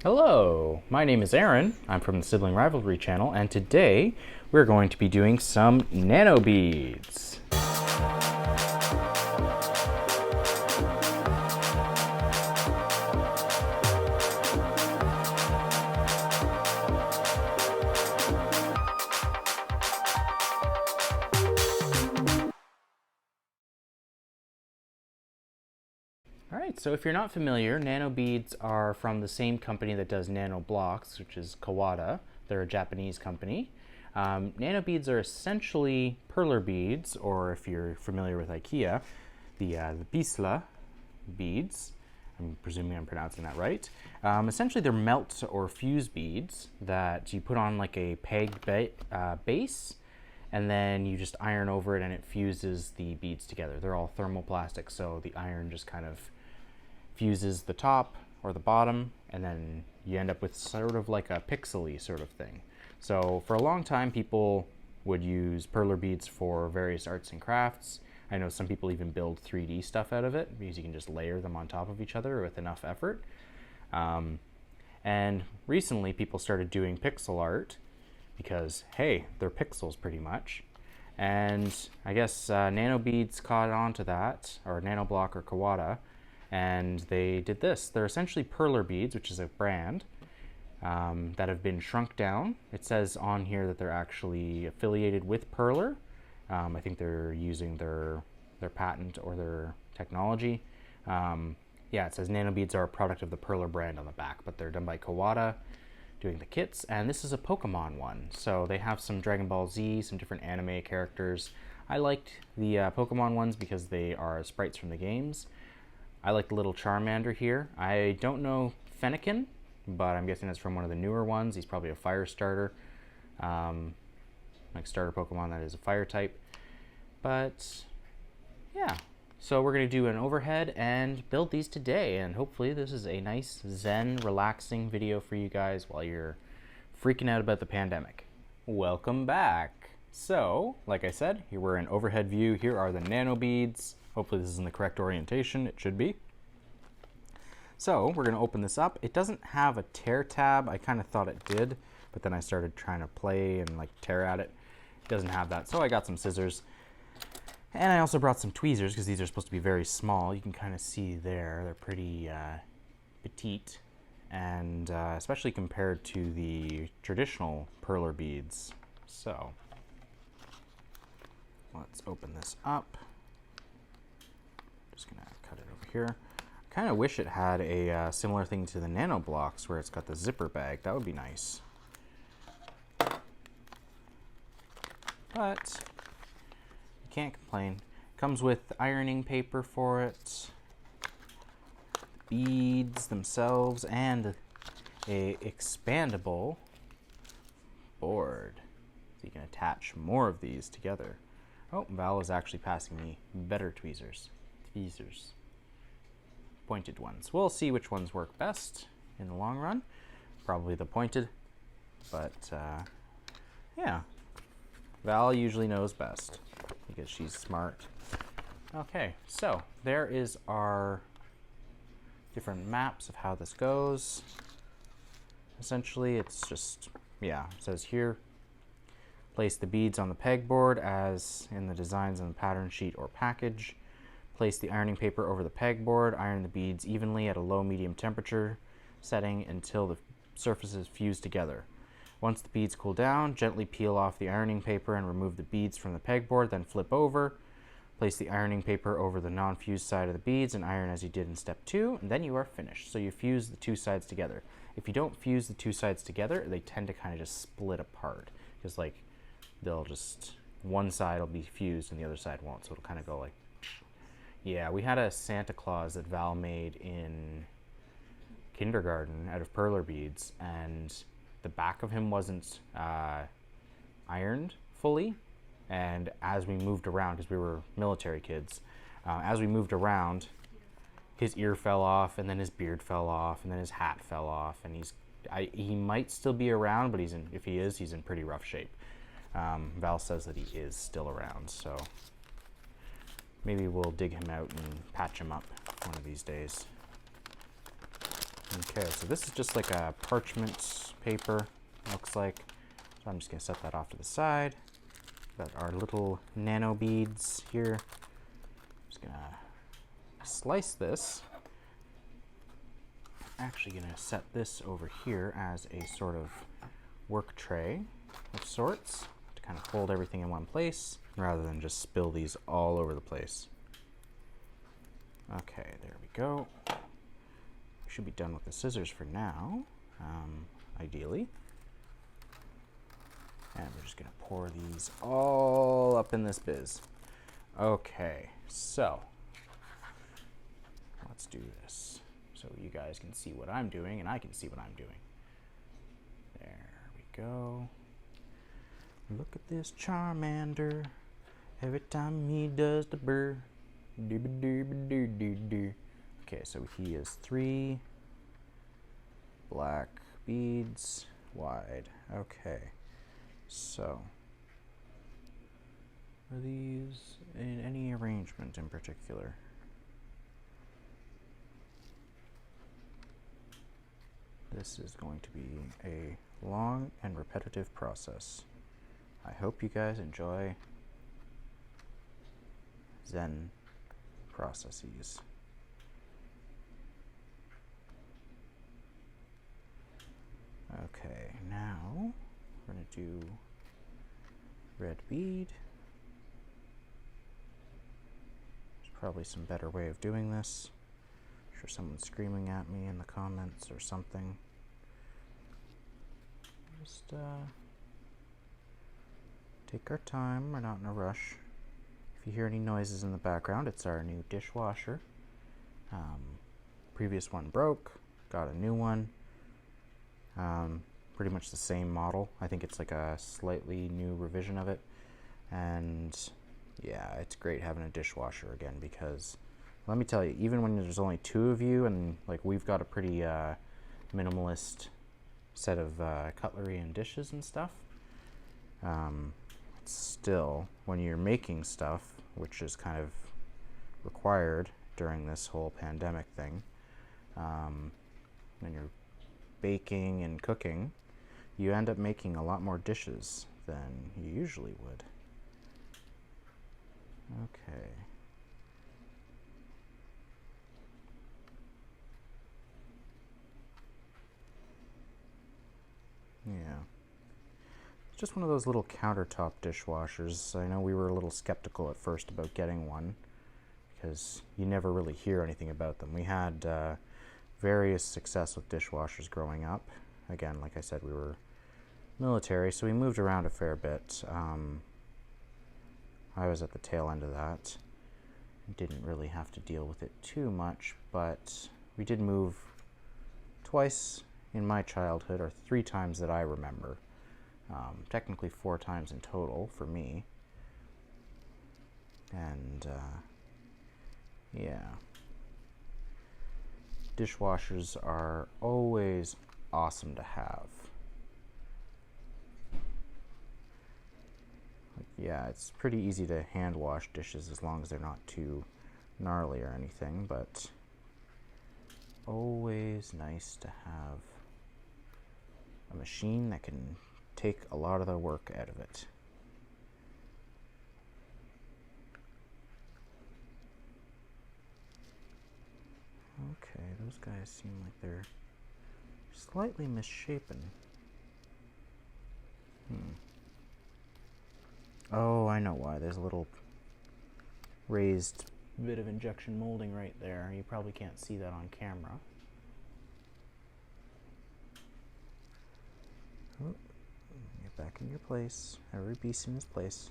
Hello, my name is Aaron. I'm from the Sibling Rivalry channel, and today we're going to be doing some nano beads. Alright, so if you're not familiar, nano beads are from the same company that does nano blocks, which is Kawada. They're a Japanese company. Nano beads are essentially perler beads, or if you're familiar with IKEA, the Bisla beads. I'm presuming I'm pronouncing that right. Essentially, they're melt or fuse beads that you put on like a pegged base, and then you just iron over it and it fuses the beads together. They're all thermoplastic, so the iron just kind of fuses the top or the bottom, and then you end up with sort of like a pixely sort of thing. So for a long time, people would use perler beads for various arts and crafts. I know some people even build 3D stuff out of it because you can just layer them on top of each other with enough effort. And recently people started doing pixel art because, hey, they're pixels pretty much. And I guess Nano Beads caught on to that, or Nanoblock or Kawada, and they did this. They're essentially perler beads, which is a brand, that have been shrunk down. It says on here that they're actually affiliated with Perler. I think they're using their patent or their technology. Yeah, it says Nano Beads are a product of the Perler brand on the back, but they're done by Kawada, doing the kits, and this is a Pokemon one. So they have some Dragon Ball Z, some different anime characters. I liked the Pokemon ones because they are sprites from the games. I like the little Charmander here. I don't know Fennekin, but I'm guessing that's from one of the newer ones. He's probably a fire starter, like starter Pokemon that is a fire type. But yeah, so we're gonna do an overhead and build these today, and hopefully this is a nice zen relaxing video for you guys while you're freaking out about the pandemic. Welcome back. So like I said, here we're in overhead view. Here are the nano beads. Hopefully this is in the correct orientation. It should be. So we're going to open this up. It doesn't have a tear tab. I kind of thought it did, but then I started trying to play and like tear at it. It doesn't have that. So I got some scissors. And I also brought some tweezers because these are supposed to be very small. You can kind of see there. They're pretty petite, and especially compared to the traditional perler beads. So let's open this up. Just gonna cut it over here. I kind of wish it had a similar thing to the nano blocks where it's got the zipper bag. That would be nice. But you can't complain. Comes with ironing paper for it, beads themselves, and a expandable board. So you can attach more of these together. Oh, Val is actually passing me better tweezers. Pointed ones. We'll see which ones work best in the long run. Probably the pointed, but yeah, Val usually knows best because she's smart. Okay, so there is our different maps of how this goes. Essentially, it's just, yeah, it says here, place the beads on the pegboard as in the designs on the pattern sheet or package. Place the ironing paper over the pegboard. Iron the beads evenly at a low-medium temperature setting until the surfaces fuse together. Once the beads cool down, gently peel off the ironing paper and remove the beads from the pegboard, then flip over. Place the ironing paper over the non-fused side of the beads and iron as you did in step 2, and then you are finished. So you fuse the two sides together. If you don't fuse the two sides together, they tend to kind of just split apart. Because like, they'll just, one side will be fused and the other side won't, so it'll kind of go like, yeah, we had a Santa Claus that Val made in kindergarten out of perler beads, and the back of him wasn't ironed fully. And as we moved around, because we were military kids, as we moved around, his ear fell off, and then his beard fell off, and then his hat fell off, and he might still be around, but if he is, he's in pretty rough shape. Val says that he is still around, so maybe we'll dig him out and patch him up one of these days. Okay, so this is just like a parchment paper, looks like. So I'm just gonna set that off to the side. Got our little nano beads here. Just gonna slice this. Actually gonna set this over here as a sort of work tray of sorts to kind of hold everything in one place rather than just spill these all over the place. Okay, there we go. Should be done with the scissors for now, ideally. And we're just gonna pour these all up in this biz. Okay, so let's do this so you guys can see what I'm doing and I can see what I'm doing. There we go. Look at this Charmander. Every time he does the burr. Okay, so he is 3 black beads wide. Okay, so are these in any arrangement in particular? This is going to be a long and repetitive process. I hope you guys enjoy Zen processes. Okay, now we're going to do red bead. There's probably some better way of doing this. I'm sure someone's screaming at me in the comments or something. Just take our time, we're not in a rush. If you hear any noises in the background, it's our new dishwasher. Previous one broke, got a new one. Pretty much the same model. I think it's like a slightly new revision of it. And yeah, it's great having a dishwasher again because let me tell you, even when there's only 2 of you and like we've got a pretty minimalist set of cutlery and dishes and stuff, still when you're making stuff, which is kind of required during this whole pandemic thing, when you're baking and cooking, you end up making a lot more dishes than you usually would. Okay. Yeah. It's just one of those little countertop dishwashers. I know we were a little skeptical at first about getting one because you never really hear anything about them. We had various success with dishwashers growing up. Again, like I said, we were military, so we moved around a fair bit. I was at the tail end of that. Didn't really have to deal with it too much, but we did move twice in my childhood, or 3 times that I remember. Technically 4 times in total for me. And yeah. Dishwashers are always awesome to have. Yeah, it's pretty easy to hand wash dishes as long as they're not too gnarly or anything, but always nice to have a machine that can take a lot of the work out of it. Okay, those guys seem like they're slightly misshapen. Oh, I know why. There's a little raised bit of injection molding right there. You probably can't see that on camera. Oh, get back in your place. Every piece in its place.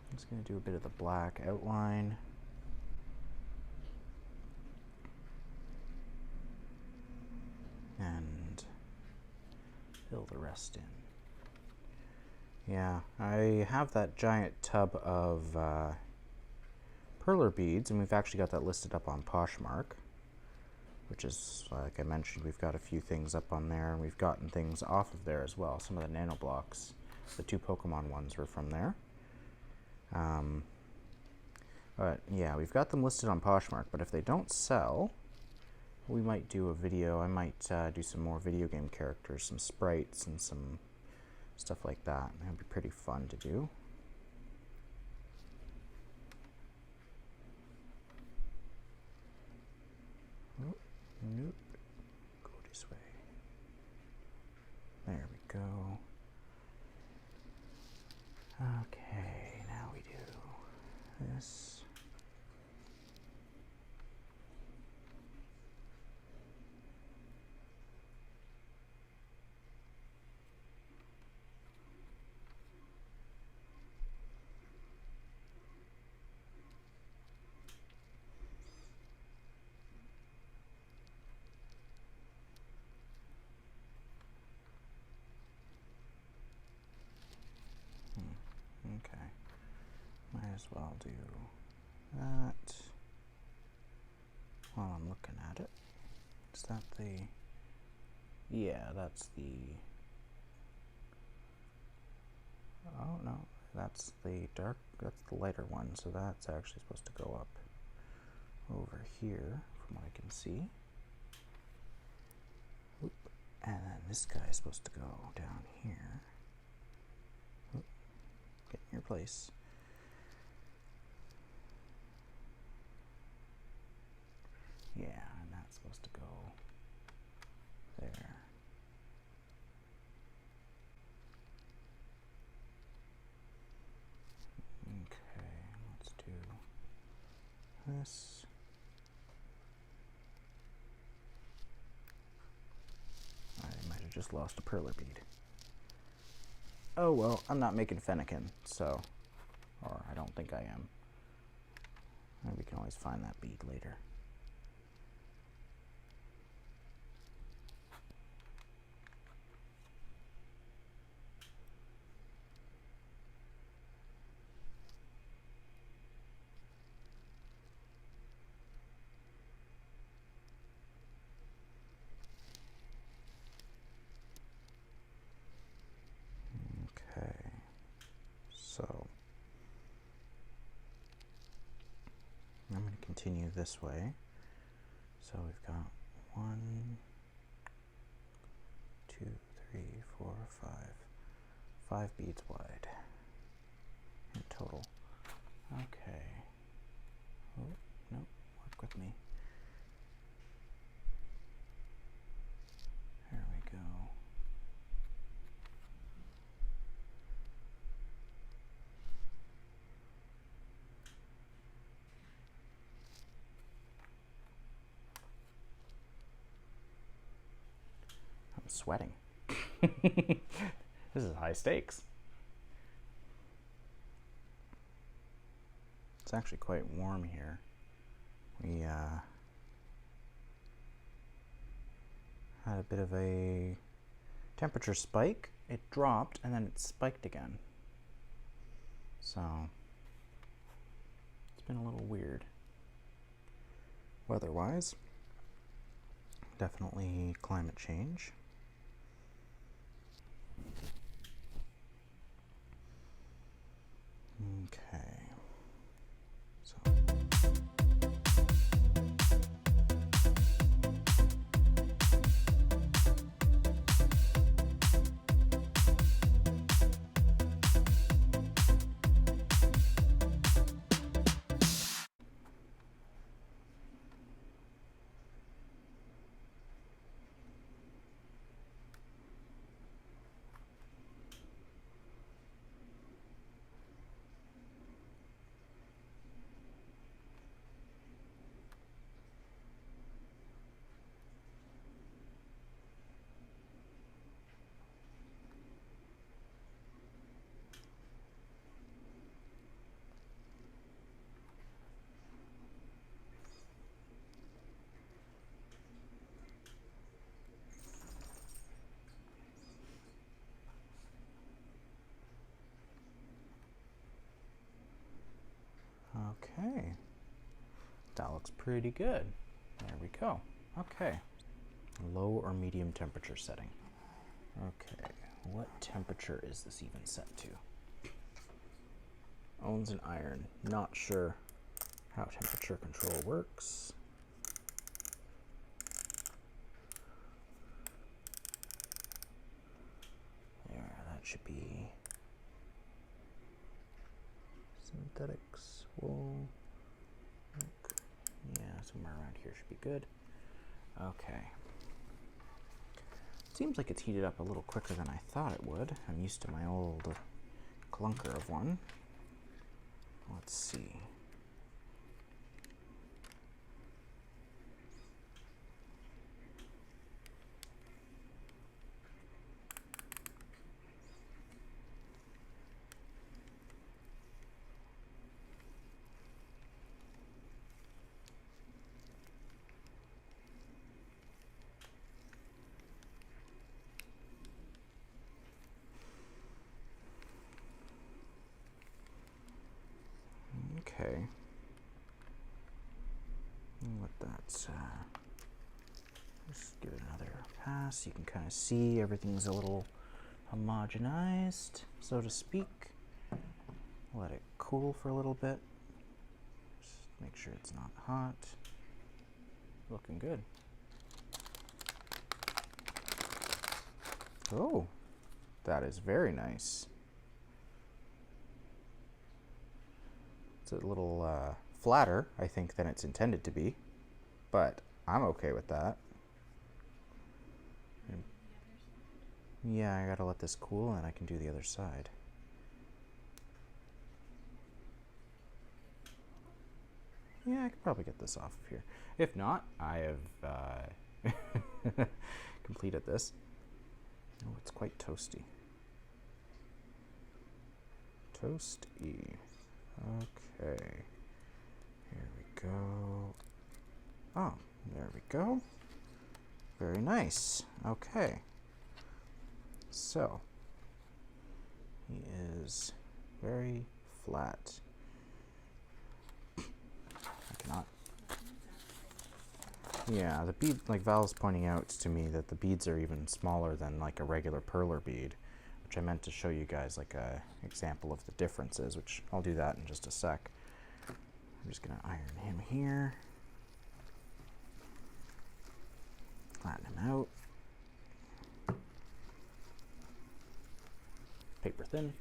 I'm just going to do a bit of the black outline. And fill the rest in. Yeah, I have that giant tub of perler beads, and we've actually got that listed up on Poshmark, which is, like I mentioned, we've got a few things up on there, and we've gotten things off of there as well. Some of the nano blocks, the 2 Pokemon ones were from there. But yeah, we've got them listed on Poshmark, but if they don't sell, we might do a video. I might do some more video game characters, some sprites and some stuff like that. That'd be pretty fun to do. Oh, nope. Go this way. There we go. Okay, now we do this. Okay, might as well do that while I'm looking at it. Is that the, yeah, that's the, oh no, that's the dark, that's the lighter one, so that's actually supposed to go up over here from what I can see. Oop. And then this guy is supposed to go down here. Oop. Get in your place. Yeah, and that's supposed to go there. Okay, let's do this. I might have just lost a perler bead. Oh well, I'm not making fennekin, so, or I don't think I am. Maybe we can always find that bead later. So I'm going to continue this way. So we've got 1, 2, 3, 4, 5. 5 beads wide in total. Okay. Oh, no, work with me. There we go. I'm sweating. This is high stakes. It's actually quite warm here. We had a bit of a temperature spike. It dropped and then it spiked again. So it's been a little weird weather-wise. Definitely climate change. Okay. So okay, that looks pretty good. There we go. Okay, low or medium temperature setting. Okay, what temperature is this even set to? Owns an iron. Not sure how temperature control works. should be synthetics, wool. Yeah, somewhere around here should be good. Okay. Seems like it's heated up a little quicker than I thought it would. I'm used to my old clunker of one. Let's see. Okay. Let that just give it another pass. You can kind of see everything's a little homogenized, so to speak. Let it cool for a little bit. Just make sure it's not hot. Looking good. Oh, that is very nice. It's a little flatter, I think, than it's intended to be, but I'm okay with that. And yeah, I gotta let this cool and I can do the other side. Yeah, I could probably get this off of here. If not, I have completed this. Oh, it's quite toasty. Toasty. Okay. Here we go. Oh, there we go. Very nice. Okay. So, he is very flat. I cannot. Yeah, the bead, like Val's pointing out to me that the beads are even smaller than like a regular perler bead, which I meant to show you guys like a example of the differences, which I'll do that in just a sec. I'm just gonna iron him here. Flatten him out. Paper thin.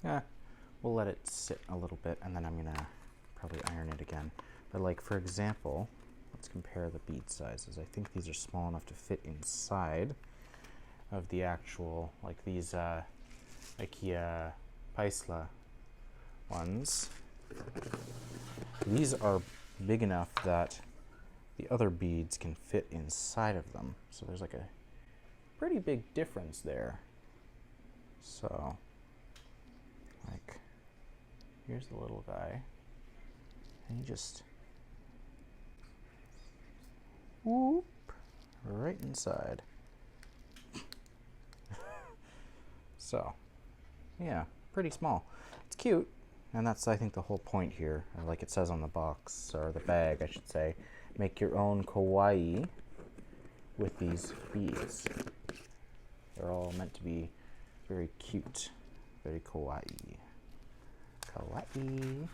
Yeah, we'll let it sit a little bit and then I'm gonna probably iron it again. But like for example, let's compare the bead sizes. I think these are small enough to fit inside of the actual, like these IKEA Paisla ones. These are big enough that the other beads can fit inside of them. So there's like a pretty big difference there. So, like, here's the little guy, and he just whoop right inside. So, yeah, pretty small. It's cute, and that's, I think, the whole point here. Like it says on the box, or the bag, I should say. Make your own kawaii with these beads. They're all meant to be very cute, very kawaii. Kawaii.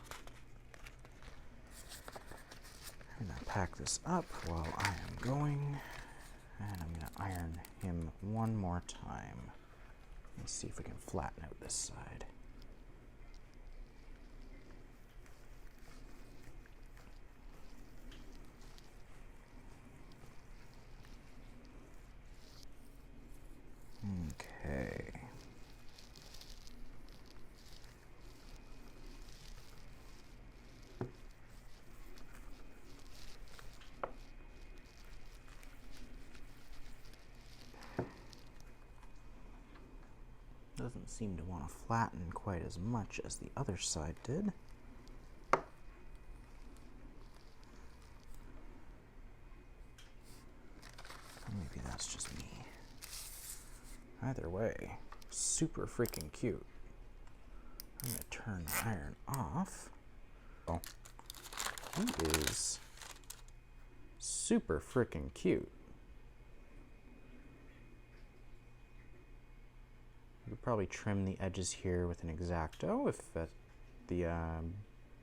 I'm gonna pack this up while I am going, and I'm gonna iron him one more time. Let's see if we can flatten out this side. Okay. Doesn't seem to want to flatten quite as much as the other side did. Maybe that's just me. Either way, super freaking cute. I'm going to turn the iron off. Oh, he is super freaking cute. I could probably trim the edges here with an X-Acto if the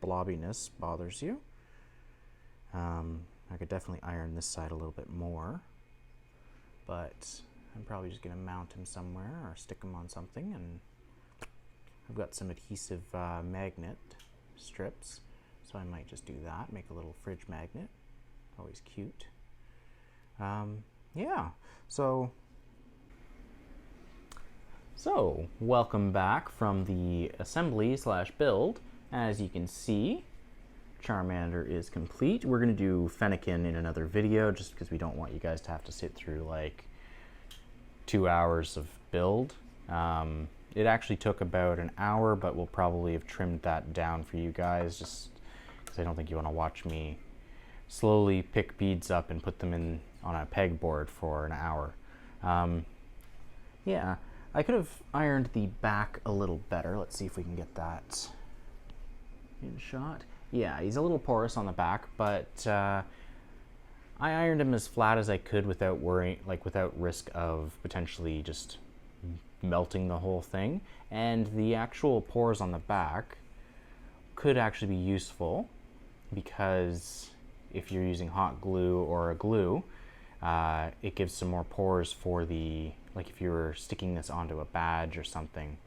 blobbiness bothers you. I could definitely iron this side a little bit more, but I'm probably just going to mount him somewhere or stick him on something. And I've got some adhesive magnet strips, so I might just do that, make a little fridge magnet. Always cute. Yeah, so welcome back from the assembly / build. As you can see, Charmander is complete. We're going to do Fennekin in another video just because we don't want you guys to have to sit through like 2 hours of build. It actually took about an hour, but we'll probably have trimmed that down for you guys just because I don't think you want to watch me slowly pick beads up and put them in on a pegboard for an hour. Yeah, I could have ironed the back a little better. Let's see if we can get that in shot. Yeah, he's a little porous on the back, but I ironed him as flat as I could without worrying, without risk of potentially just melting the whole thing. And the actual pores on the back could actually be useful because if you're using hot glue or a glue, it gives some more pores for the, like if you were sticking this onto a badge or something,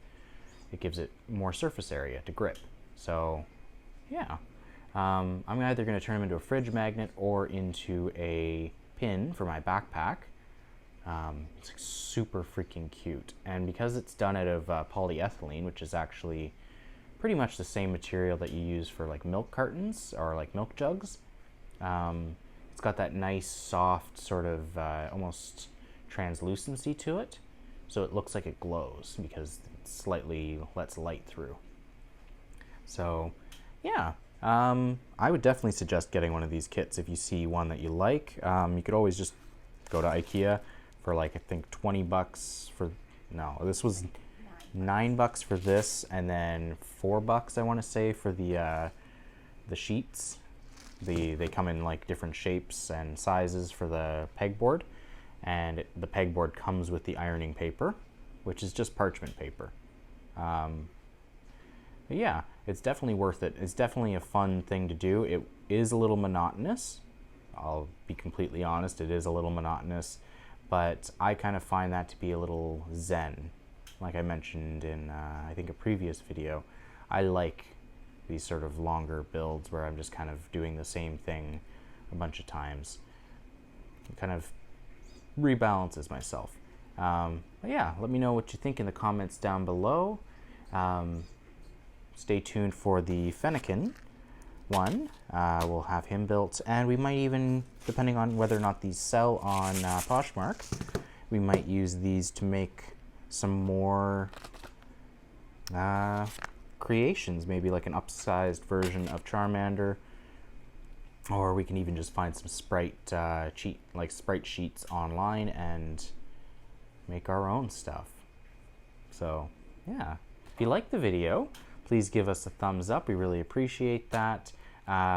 it gives it more surface area to grip. So yeah. I'm either going to turn them into a fridge magnet or into a pin for my backpack. It's like super freaking cute. And because it's done out of polyethylene, which is actually pretty much the same material that you use for like milk cartons or like milk jugs, it's got that nice soft sort of almost translucency to it. So it looks like it glows because it slightly lets light through. So yeah. I would definitely suggest getting one of these kits if you see one that you like. You could always just go to IKEA for like, I think 20 bucks for, no, this was $9 for this, and then $4 I want to say for the sheets. They come in like different shapes and sizes for the pegboard, and the pegboard comes with the ironing paper, which is just parchment paper. But yeah, it's definitely worth it. It's definitely a fun thing to do. It is a little monotonous. I'll be completely honest, it is a little monotonous, but I kind of find that to be a little zen. Like I mentioned in, I think, a previous video, I like these sort of longer builds where I'm just kind of doing the same thing a bunch of times. It kind of rebalances myself. But yeah, let me know what you think in the comments down below. Stay tuned for the Fennekin one. We'll have him built, and we might even, depending on whether or not these sell on Poshmark, we might use these to make some more creations, maybe like an upsized version of Charmander, or we can even just find some sprite sprite sheets online and make our own stuff. So yeah, if you like the video, please give us a thumbs up. We really appreciate that.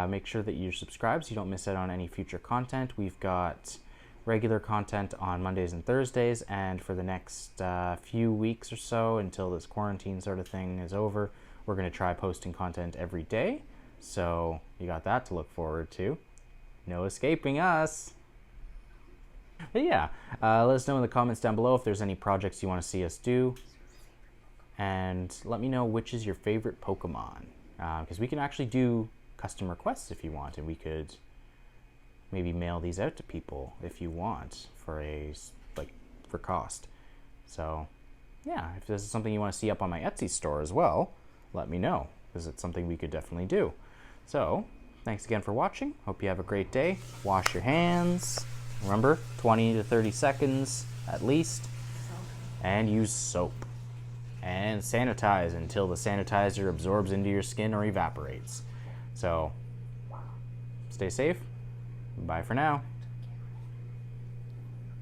Make sure that you're subscribed so you don't miss out on any future content. We've got regular content on Mondays and Thursdays, and for the next few weeks or so until this quarantine sort of thing is over, we're going to try posting content every day. So you got that to look forward to. No escaping us. But yeah, let us know in the comments down below if there's any projects you want to see us do. And let me know which is your favorite Pokemon, because we can actually do custom requests if you want, and we could maybe mail these out to people if you want for for cost. So yeah, if this is something you want to see up on my Etsy store as well, let me know, because it's something we could definitely do. So thanks again for watching. Hope you have a great day. Wash your hands. Remember, 20 to 30 seconds at least, and use soap. And sanitize until the sanitizer absorbs into your skin or evaporates. So, stay safe. Bye for now.